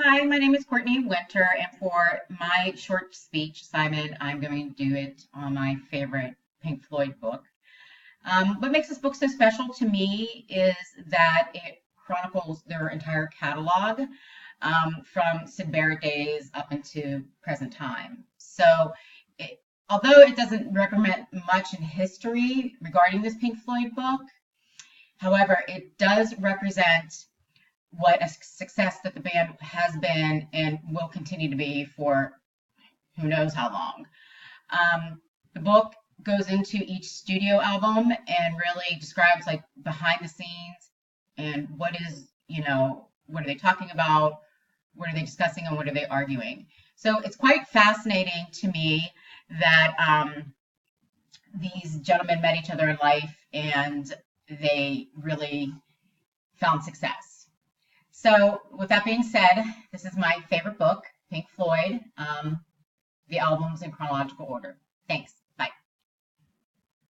Hi, my name is Courtney Winter, and for my short speech assignment, I'm going to do it on my favorite Pink Floyd book. What makes this book so special to me is that it chronicles their entire catalog from Syd Barrett days up into present time. It, although it doesn't represent much in history regarding this Pink Floyd book, however, it does represent what a success that the band has been and will continue to be for who knows how long. The book goes into each studio album and really describes like behind the scenes and what are they talking about, what are they discussing, and what are they arguing. So it's quite fascinating to me that these gentlemen met each other in life and they really found success. So with that being said, this is my favorite book, Pink Floyd, the albums in chronological order. Thanks.